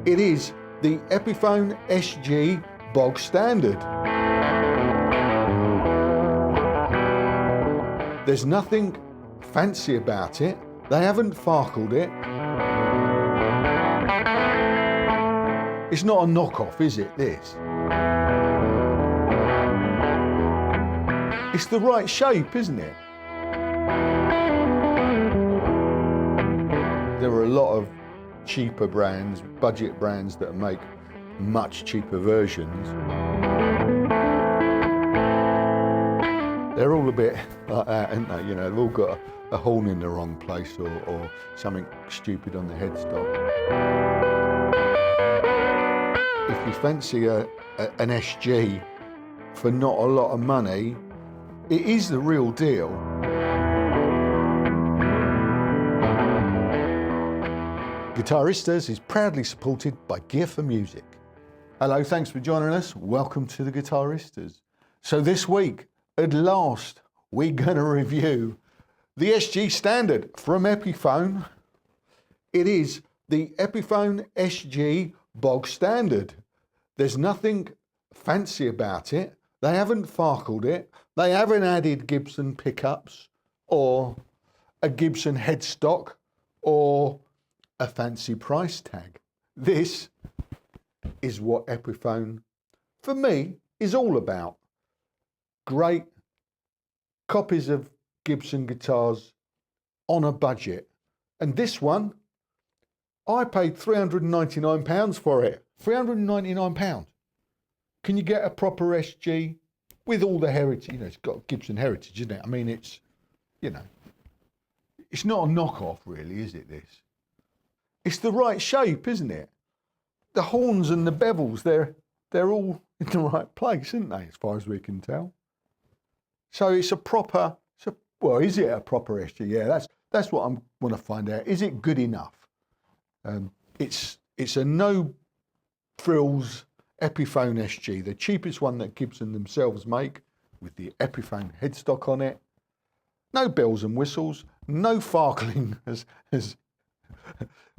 It is the Epiphone SG bog standard. There's nothing fancy about it. They haven't farkled it. It's not a knockoff, is it, this? It's the right shape, isn't it? There are a lot of cheaper brands, budget brands that make much cheaper versions. They're all a bit like that, aren't they? You know, they've all got a horn in the wrong place or something stupid on the headstock. If you fancy an SG for not a lot of money, it is the real deal. Guitaristas is proudly supported by Gear for Music. Hello, thanks for joining us. Welcome to the Guitaristas. So this week, at last, we're going to review the SG Standard from Epiphone. It is the Epiphone SG bog standard. There's nothing fancy about it. They haven't farkled it. They haven't added Gibson pickups or a Gibson headstock or a fancy price tag. This is what Epiphone, for me, is all about. Great copies of Gibson guitars on a budget. And this one, I paid £399 for it. £399. Can you get a proper SG with all the heritage? You know, it's got Gibson heritage, isn't it? I mean, it's, you know, it's not a knockoff really, is it, this? It's the right shape, isn't it? The horns and the bevels, they're all in the right place, aren't they, as far as we can tell? So it's a proper, well, is it a proper SG? Yeah, that's what I want to find out. Is it good enough? It's a no frills Epiphone SG, the cheapest one that Gibson themselves make, with the Epiphone headstock on it. No bells and whistles, no farkling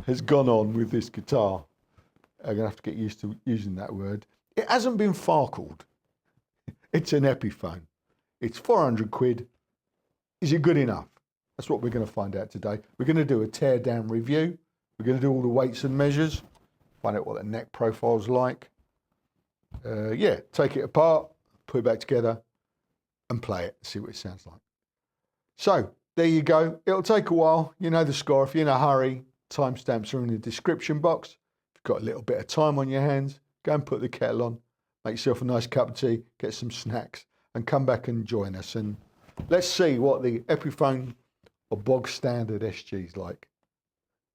has gone on with this guitar. I'm gonna have to get used to using that word. It hasn't been farkled. It's an Epiphone. It's 400 quid. Is it good enough? That's what we're going to find out today. We're going to do a tear down review. We're going to do all the weights and measures, find out what the neck profile's like. Yeah, take it apart, put it back together and play it, see what it sounds like. So there you go. It'll take a while. You know the score. If you're in a hurry, timestamps are in the description box. If you've got a little bit of time on your hands, go and put the kettle on, make yourself a nice cup of tea, get some snacks and come back and join us. And let's see what the Epiphone or bog standard SG is like.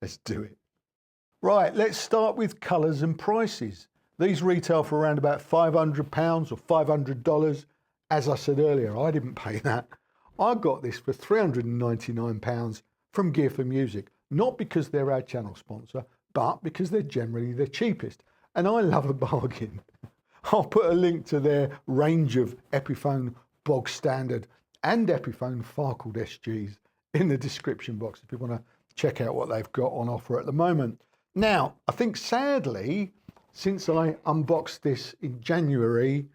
Let's do it. Right, let's start with colours and prices. These retail for around about £500 or $500. As I said earlier, I didn't pay that. I got this for £399 from Gear for Music. Not because they're our channel sponsor, but because they're generally the cheapest. And I love a bargain. I'll put a link to their range of Epiphone bog standard and Epiphone farkled SGs in the description box if you want to check out what they've got on offer at the moment. Now, I think sadly, since I unboxed this in January,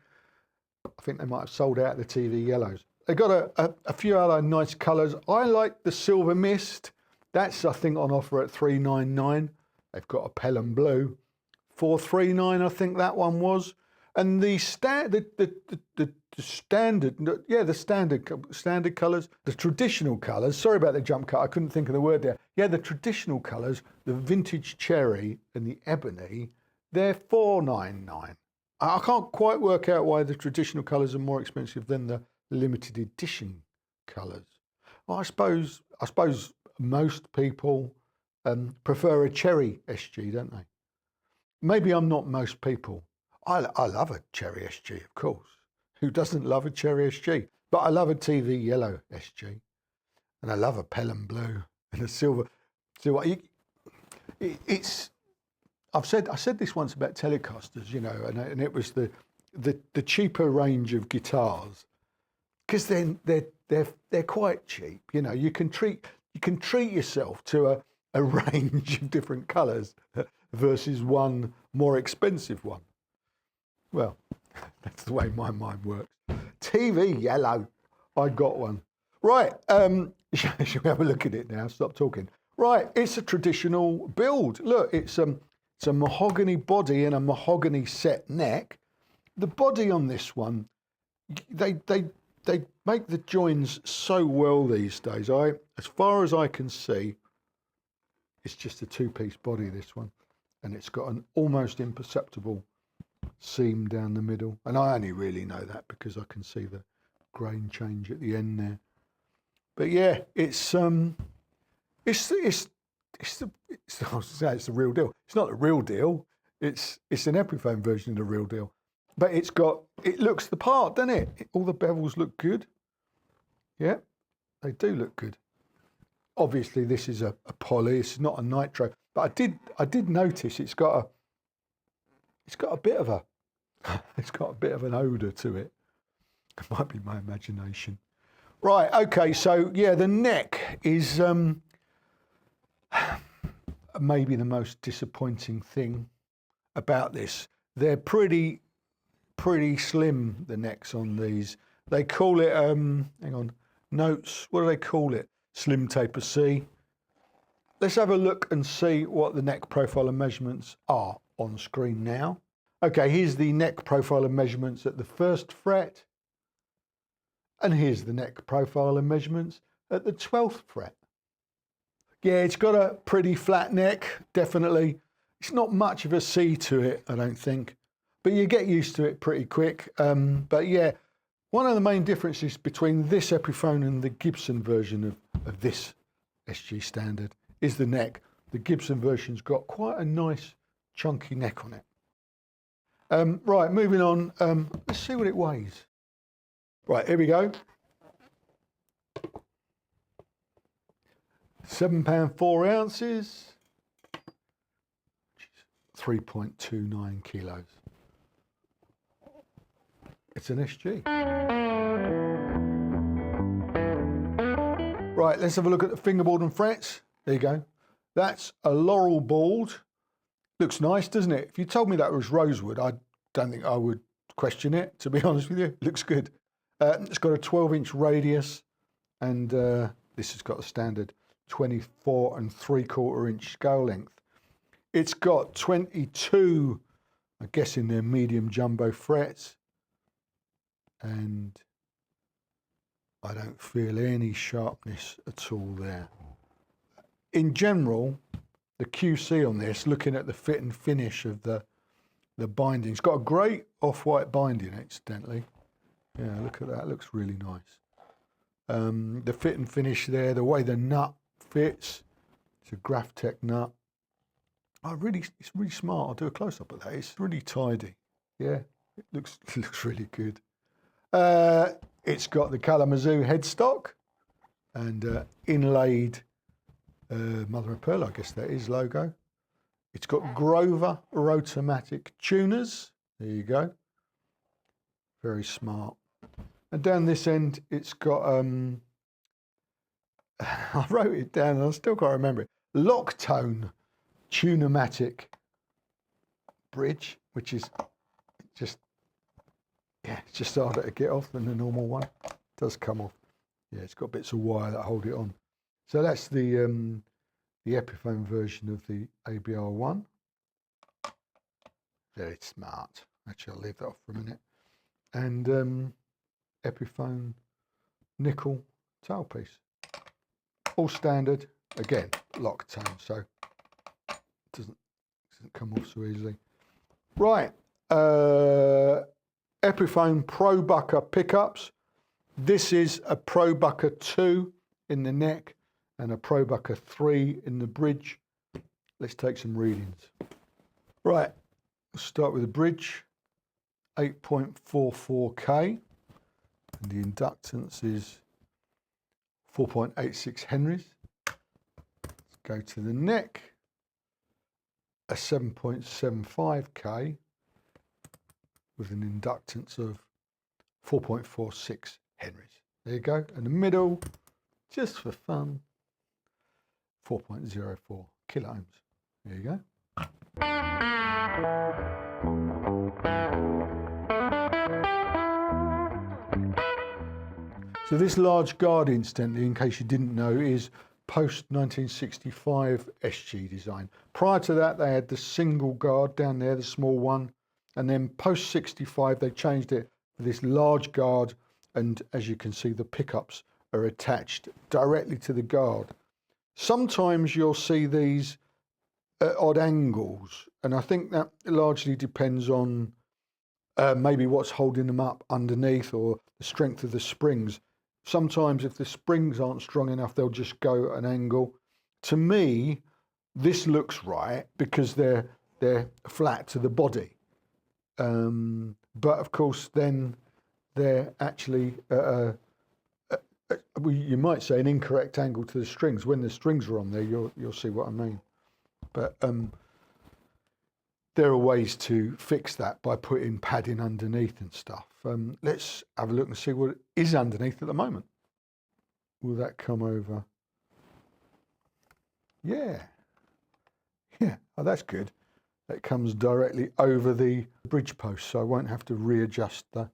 I think they might have sold out the TV yellows. They've got a few other nice colours. I like the silver mist. That's, I think, on offer at $399. They've got a Pelham blue, $439, I think that one was. And the standard colours, the traditional colours, sorry about the jump cut, I couldn't think of the word there. Yeah, the traditional colours, the vintage cherry and the ebony, they're $499. I can't quite work out why the traditional colours are more expensive than the limited edition colours. Well, I suppose most people prefer a cherry SG, don't they? Maybe I'm not most people. I love a cherry SG, of course. Who doesn't love a cherry SG? But I love a TV yellow SG, and I love a Pelham blue and a silver. So I said this once about Telecasters, you know, and it was the cheaper range of guitars, because they're quite cheap. You know, you can treat yourself to a range of different colours versus one more expensive one. Well, that's the way my mind works. TV yellow. I got one. Right, shall we have a look at it now? Stop talking. Right, it's a traditional build. Look, it's a mahogany body and a mahogany set neck. The body on this one, they make the joins so well these days. As far as I can see, it's just a two-piece body, this one, and it's got an almost imperceptible seam down the middle. And I only really know that because I can see the grain change at the end there. But yeah, it's the real deal. It's not the real deal. It's an Epiphone version of the real deal. But it looks the part, doesn't it? All the bevels look good. Yeah, they do look good. Obviously, this is a poly. It's not a nitro. But I did notice it's got a bit of an odour to it. It might be my imagination. Right, okay, so yeah, the neck is maybe the most disappointing thing about this. They're pretty slim, the necks on these. They call it, hang on, notes, what do they call it? Slim taper C. Let's have a look and see what the neck profile and measurements are on screen now. Okay, here's the neck profile and measurements at the 1st fret. And here's the neck profile and measurements at the 12th fret. Yeah, it's got a pretty flat neck, definitely. It's not much of a C to it, I don't think. But you get used to it pretty quick. But yeah, one of the main differences between this Epiphone and the Gibson version of this SG standard is the neck. The Gibson version's got quite a nice chunky neck on it. Right, moving on. Let's see what it weighs. Right, here we go. £7 4 ounces, 3.29 kilos. It's an SG. Right, let's have a look at the fingerboard and frets. There you go. That's a laurel board. Looks nice, doesn't it? If you told me that was rosewood, I don't think I would question it, to be honest with you. It looks good. It's got a 12-inch radius, and this has got a standard 24 3/4 inch scale length. It's got 22, I'm guessing they're medium jumbo frets, and I don't feel any sharpness at all there. In general, the QC on this, looking at the fit and finish of the binding, it's got a great off-white binding, incidentally. Yeah, look at that, looks really nice. The fit and finish there, the way the nut fits, it's a Graphtec nut. It's really smart. I'll do a close-up of that. It's really tidy. Yeah, it looks really good. It's got the Kalamazoo headstock and inlaid mother of pearl, I guess that is, logo. It's got Grover Rotomatic tuners. There you go. Very smart. And down this end, it's got, I wrote it down and I still can't remember it. Locktone Tunematic bridge, which is just, yeah, it's just harder to get off than the normal one. It does come off. Yeah, it's got bits of wire that hold it on. So that's the Epiphone version of the ABR1. Very smart. Actually, I'll leave that off for a minute. And Epiphone nickel tailpiece. All standard. Again, Locktone, so it doesn't come off so easily. Right. Epiphone Pro Bucker pickups. This is a Pro Bucker 2 in the neck and a Pro Bucker 3 in the bridge. Let's take some readings. Right, we'll start with the bridge. 8.44K, and the inductance is 4.86 Henrys. Let's go to the neck. A 7.75K with an inductance of 4.46 Henrys. There you go. And the middle, just for fun, 4.04 kilo ohms. There you go. So this large guard, incidentally, in case you didn't know, is post-1965 SG design. Prior to that, they had the single guard down there, the small one, and then post-65, they changed it for this large guard, and as you can see, the pickups are attached directly to the guard. Sometimes you'll see these at odd angles, and I think that largely depends on maybe what's holding them up underneath or the strength of the springs. Sometimes if the springs aren't strong enough, they'll just go at an angle. To me, this looks right because they're flat to the body. But of course, then they're actually, you might say, an incorrect angle to the strings. When the strings are on there, you'll see what I mean. But there are ways to fix that by putting padding underneath and stuff. Let's have a look and see what is underneath at the moment. Will that come over? Yeah. Yeah, oh, that's good. That comes directly over the bridge post, so I won't have to readjust the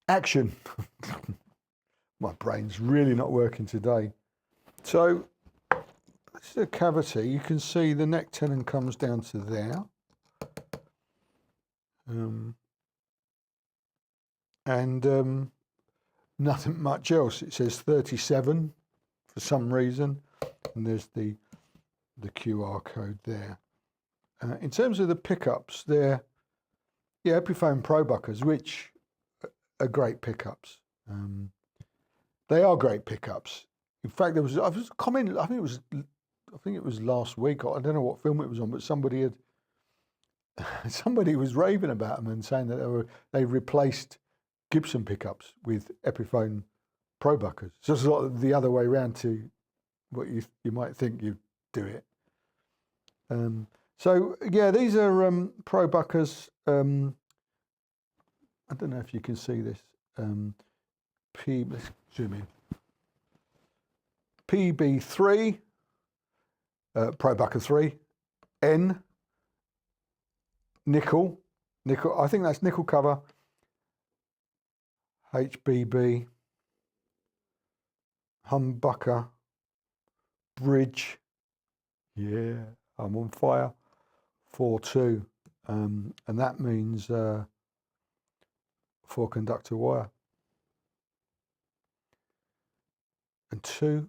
action. My brain's really not working today. So this is a cavity. You can see the neck tenon comes down to there. Nothing much else. It says 37 for some reason, and there's the QR code there. In terms of the pickups, they're Epiphone Pro buckers, which are great pickups. They are great pickups. In fact, I was commenting. I think it was last week. I don't know what film it was on, but somebody was raving about them and saying that they replaced Gibson pickups with Epiphone Pro buckers. So it's sort of the other way around to what you might think you'd do it. So yeah, these are Pro buckers. I don't know if you can see this. Let's zoom in. PB3, Pro bucker 3, N, nickel. I think that's nickel cover. HBB, humbucker, bridge. Yeah, I'm on fire. 4-2, and that means 4-conductor wire. And 2.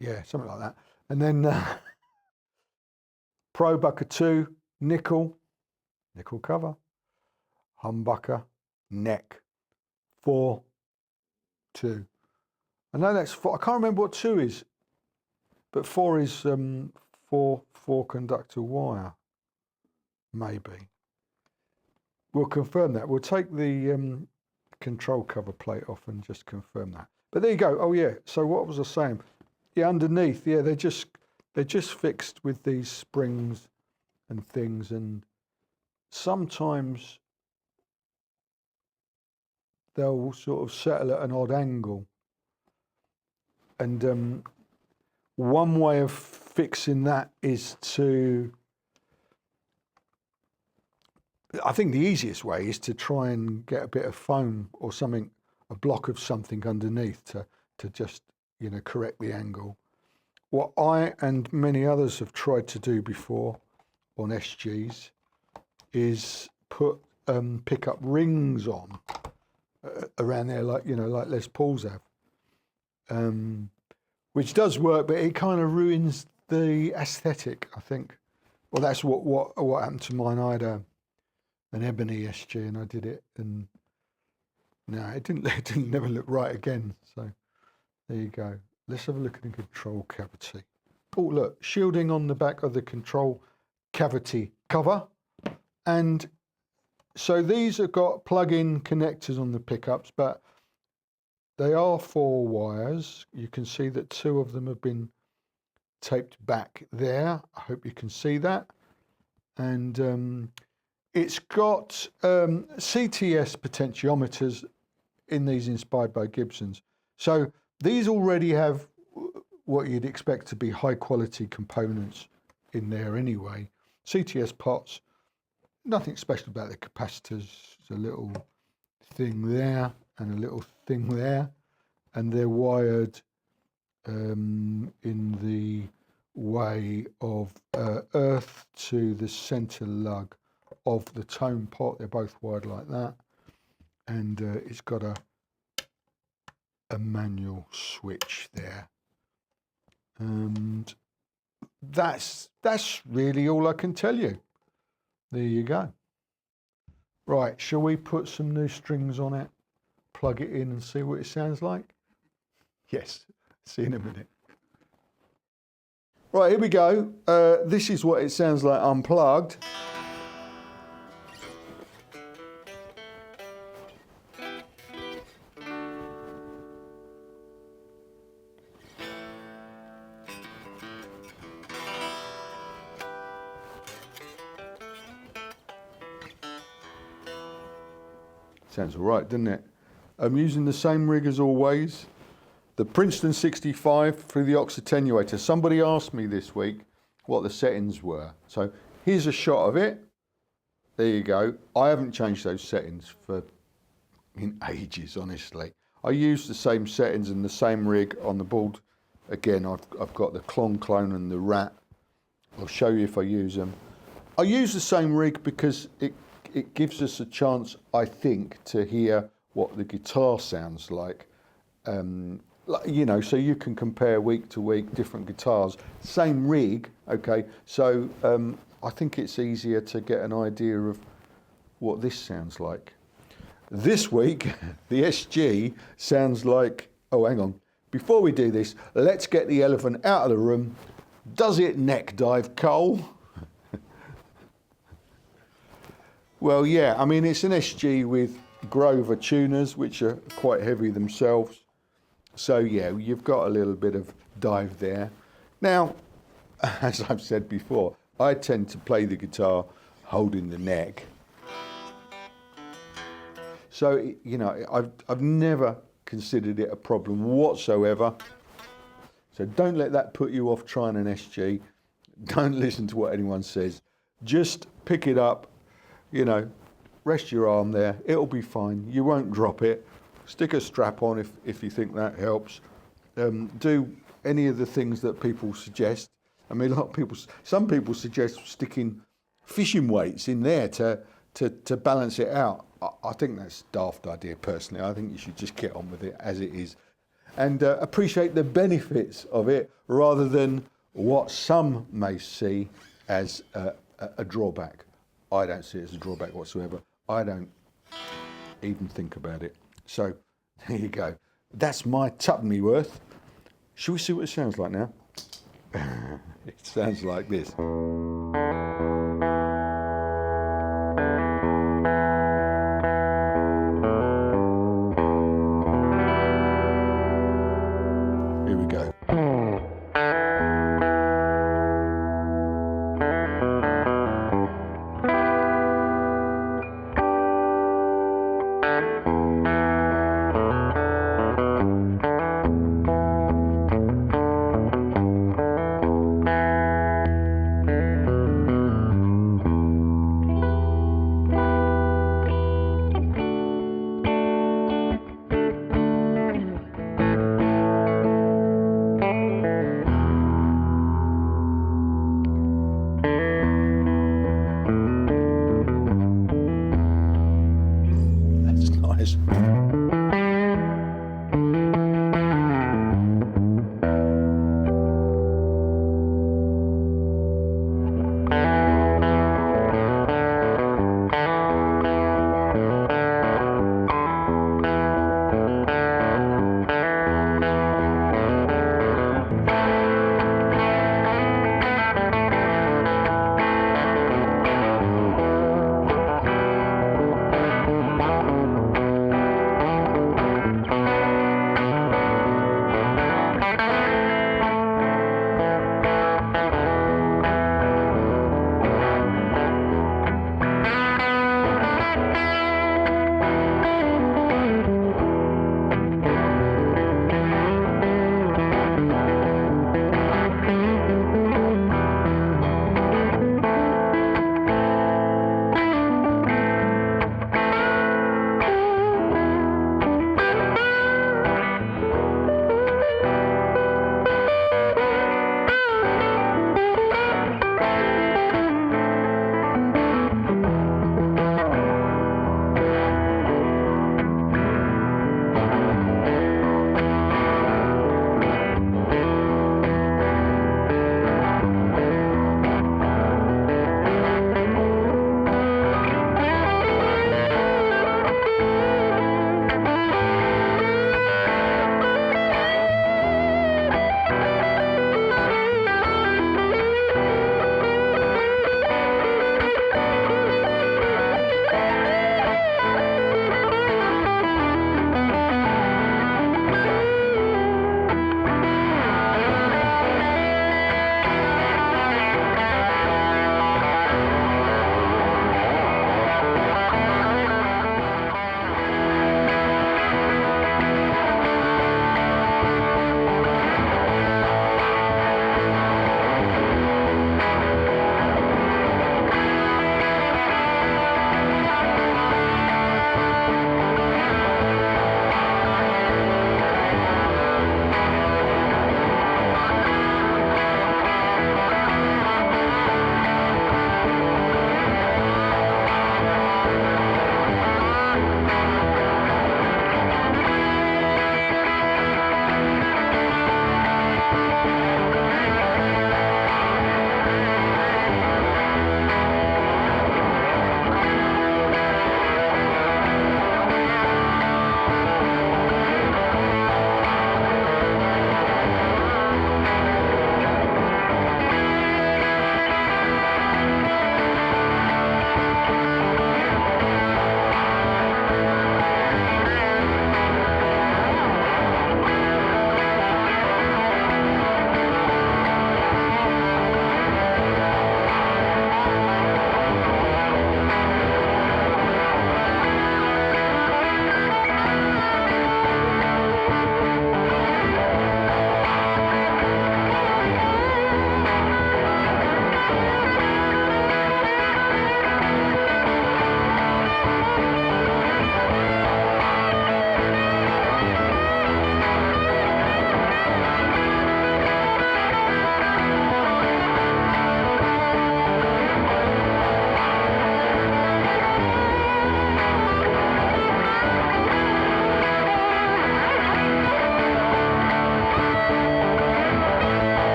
Yeah, something like that. And then Pro bucker 2, nickel cover, humbucker, neck, 4-2. I know that's 4. I can't remember what 2 is, but 4 is 4-conductor wire, maybe. We'll confirm that. We'll take the control cover plate off and just confirm that. But there you go. Oh yeah. So what was I saying? Yeah, underneath. Yeah, they're just fixed with these springs and things, and sometimes they'll sort of settle at an odd angle. And one way of fixing that is I think the easiest way is to try and get a bit of foam or something, a block of something underneath to just, correct the angle. What I and many others have tried to do before on SGs is put pickup rings on around there, like Les Pauls have, which does work, but it kind of ruins the aesthetic, I think. Well, that's what happened to mine. I had an ebony SG and I did it, and no, it didn't never look right again. So there you go. Let's have a look at the control cavity. Oh, look, shielding on the back of the control cavity cover. And so these have got plug-in connectors on the pickups, but they are 4 wires. You can see that 2 of them have been taped back there. I hope you can see that. And it's got CTS potentiometers in these inspired by Gibsons. So these already have what you'd expect to be high quality components in there anyway. CTS pots, nothing special about the capacitors. There's a little thing there and a little thing there, and they're wired in the way of earth to the center lug of the tone pot. They're both wired like that, and it's got a manual switch there, and that's really all I can tell you. There you go. Right, shall we put some new strings on it, plug it in and see what it sounds like? Yes, see you in a minute. Right, here we go. This is what it sounds like unplugged. Sounds all right, doesn't it? I'm using the same rig as always. The Princeton 65 through the aux attenuator. Somebody asked me this week what the settings were. So here's a shot of it. There you go. I haven't changed those settings in ages, honestly. I use the same settings and the same rig on the board. Again, I've got the clone and the rat. I'll show you if I use them. I use the same rig because it gives us a chance, I think, to hear what the guitar sounds like. You know, so you can compare week to week different guitars, same rig, okay? So I think it's easier to get an idea of what this sounds like. This week, the SG sounds like, oh, hang on. Before we do this, let's get the elephant out of the room. Does it neck dive, Cole? Well, yeah, I mean, it's an SG with Grover tuners, which are quite heavy themselves. So, yeah, you've got a little bit of dive there. Now, as I've said before, I tend to play the guitar holding the neck. So, you know, I've never considered it a problem whatsoever. So don't let that put you off trying an SG. Don't listen to what anyone says. Just pick it up. You know, rest your arm there, it'll be fine. You won't drop it. Stick a strap on if you think that helps. Do any of the things that people suggest. I mean, some people suggest sticking fishing weights in there to balance it out. I think that's a daft idea personally. I think you should just get on with it as it is and appreciate the benefits of it rather than what some may see as a drawback. I don't see it as a drawback whatsoever. I don't even think about it. So there you go. That's my tuppenny worth. Shall we see what it sounds like now? It sounds like this. Here we go. Nice.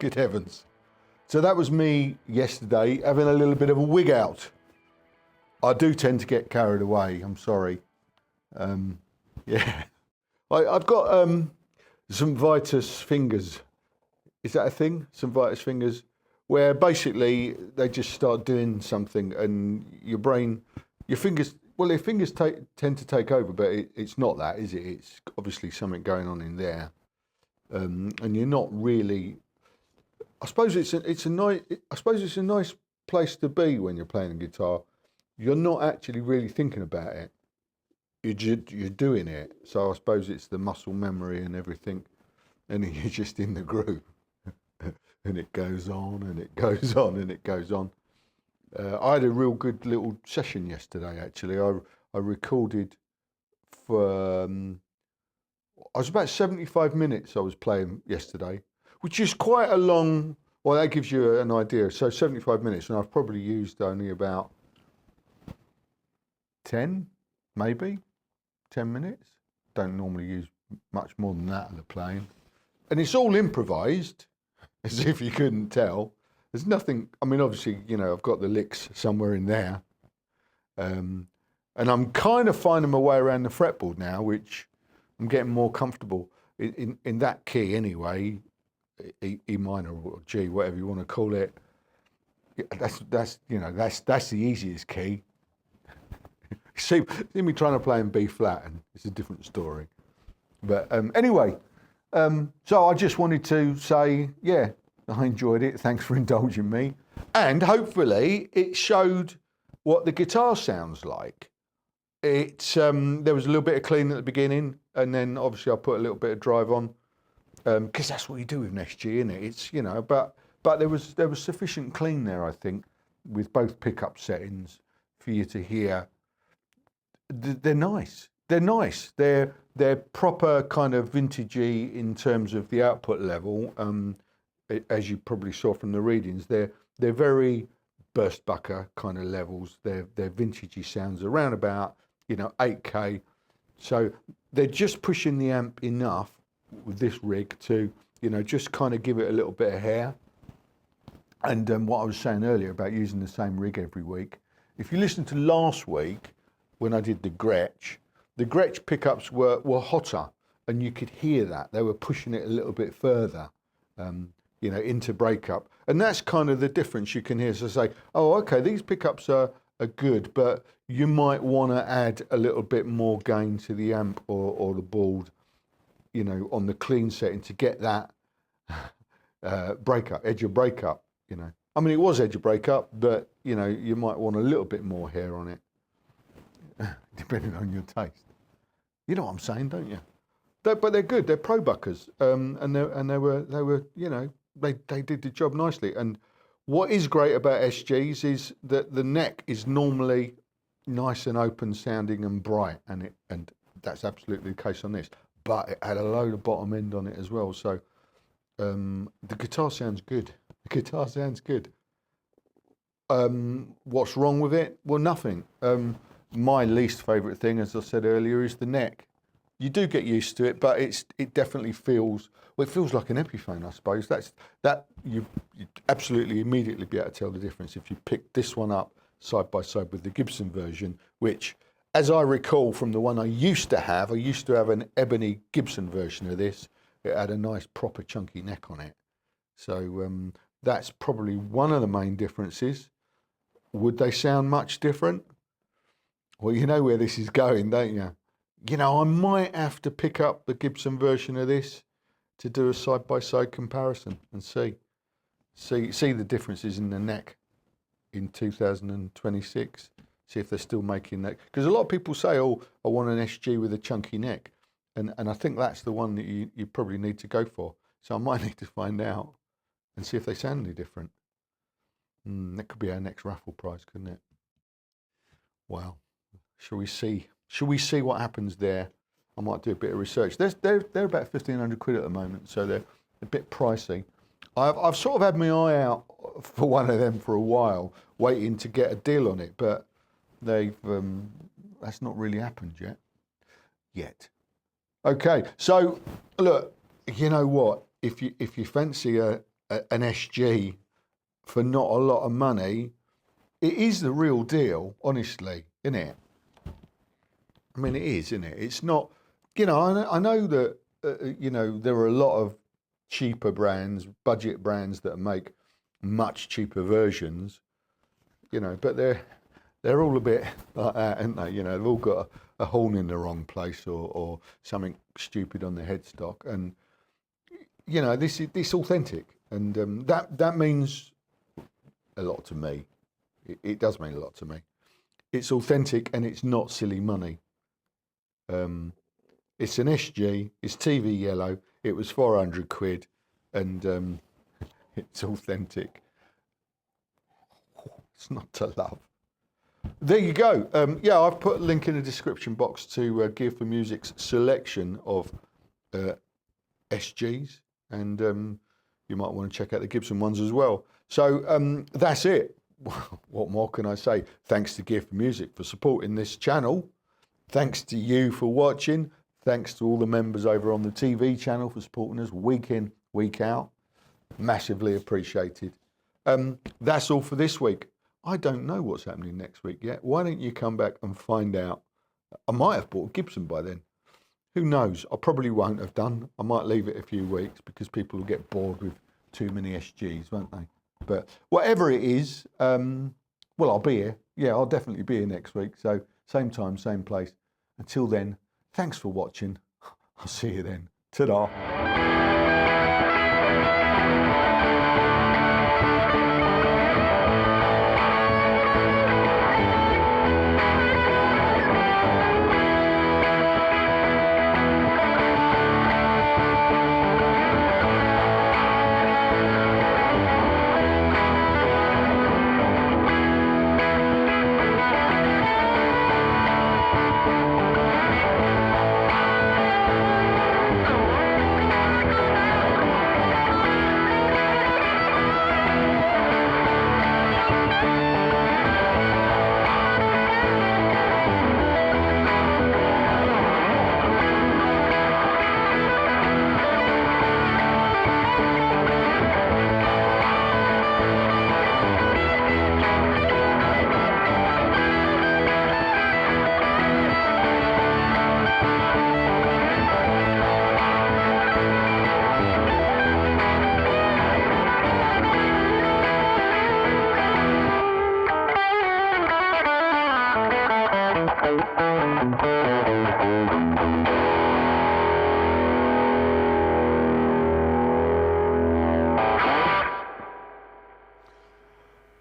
Good heavens. So that was me yesterday having a little bit of a wig out. I do tend to get carried away, I'm sorry. Yeah. I've got some Vitus fingers. Is that a thing? Some Vitus fingers? Where basically they just start doing something and your fingers, well, their fingers tend to take over, but it's not that, is it? It's obviously something going on in there. And you're not really, I suppose it's a nice place to be when you're playing a guitar. You're not actually really thinking about it. You're doing it. So I suppose it's the muscle memory and everything. And then you're just in the groove. And it goes on and it goes on and it goes on. I had a real good little session yesterday, actually. I recorded for, I was about 75 minutes I was playing yesterday, which is quite a long, well, that gives you an idea. So 75 minutes, and I've probably used only about 10, maybe 10 minutes. Don't normally use much more than that in the playing. And it's all improvised, as if you couldn't tell. There's nothing, I mean, obviously, you know, I've got the licks somewhere in there. And I'm kind of finding my way around the fretboard now, which I'm getting more comfortable in that key anyway, E minor or G, whatever you want to call it. That's the easiest key. See me trying to play in B flat, and it's a different story. But anyway, so I just wanted to say, yeah, I enjoyed it. Thanks for indulging me. And hopefully it showed what the guitar sounds like. It's there was a little bit of clean at the beginning, and then obviously I put a little bit of drive on, because that's what you do with an SG, isn't it? It's, you know, but there was sufficient clean there, I think, with both pickup settings for you to hear. They're nice. They're nice. They're proper kind of vintagey in terms of the output level. As you probably saw from the readings, they're very burst bucker kind of levels. They're vintagey sounds around about, you know, 8K. So they're just pushing the amp enough with this rig to, you know, just kind of give it a little bit of hair. And what I was saying earlier about using the same rig every week, if you listen to last week when I did the Gretsch pickups were hotter, and you could hear that. They were pushing it a little bit further, you know, into breakup. And that's kind of the difference you can hear. So say, oh, okay, these pickups are good, but you might want to add a little bit more gain to the amp or the board, you know, on the clean setting to get that breakup, edge of breakup, you know. I mean, it was edge of breakup, but, you know, you might want a little bit more hair on it, depending on your taste. You know what I'm saying, don't you? But they're good. They're pro buckers, and they were, you know, they did the job nicely. And what is great about SGs is that the neck is normally nice and open sounding and bright, and that's absolutely the case on this. But it had a load of bottom end on it as well, so the guitar sounds good. The guitar sounds good. What's wrong with it? Well, nothing. My least favourite thing, as I said earlier, is the neck. You do get used to it, but it definitely feels, well, it feels like an Epiphone, I suppose. You absolutely immediately be able to tell the difference if you pick this one up side by side with the Gibson version, which, as I recall from the one I used to have an ebony Gibson version of this. It had a nice proper chunky neck on it. So that's probably one of the main differences. Would they sound much different? Well, you know where this is going, don't you? You know, I might have to pick up the Gibson version of this to do a side-by-side comparison and see the differences in the neck in 2026. See if they're still making that. Because a lot of people say, oh, I want an SG with a chunky neck. And I think that's the one that you probably need to go for. So I might need to find out and see if they sound any different. That could be our next raffle prize, couldn't it? Well, shall we see? Shall we see what happens there? I might do a bit of research. They're about 1,500 quid at the moment, so they're a bit pricey. I've sort of had my eye out for one of them for a while, waiting to get a deal on it, but that's not really happened yet. Okay, so look, you know what? If you fancy a an SG for not a lot of money, it is the real deal, honestly, isn't it? I mean, it is, isn't it? It's not, I know that, there are a lot of cheaper brands, budget brands that make much cheaper versions, but they're all a bit like that, aren't they? They've all got a horn in the wrong place or something stupid on the headstock. And, this authentic. And that means a lot to me. It does mean a lot to me. It's authentic and it's not silly money. It's an SG, it's TV yellow, it was 400 quid, and it's authentic. It's not to love. There you go. I've put a link in the description box to Gear for Music's selection of SGs, and you might want to check out the Gibson ones as well. So that's it. What more can I say? Thanks to Gear for Music for supporting this channel. Thanks to you for watching. Thanks to all the members over on the TV channel for supporting us week in, week out. Massively appreciated. That's all for this week. I don't know what's happening next week yet. Why don't you come back and find out? I might have bought a Gibson by then. Who knows? I probably won't have done. I might leave it a few weeks because people will get bored with too many SGs, won't they? But whatever it is, I'll be here. Yeah, I'll definitely be here next week. So same time, same place. Until then, thanks for watching. I'll see you then. Ta-da.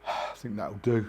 I think that'll do.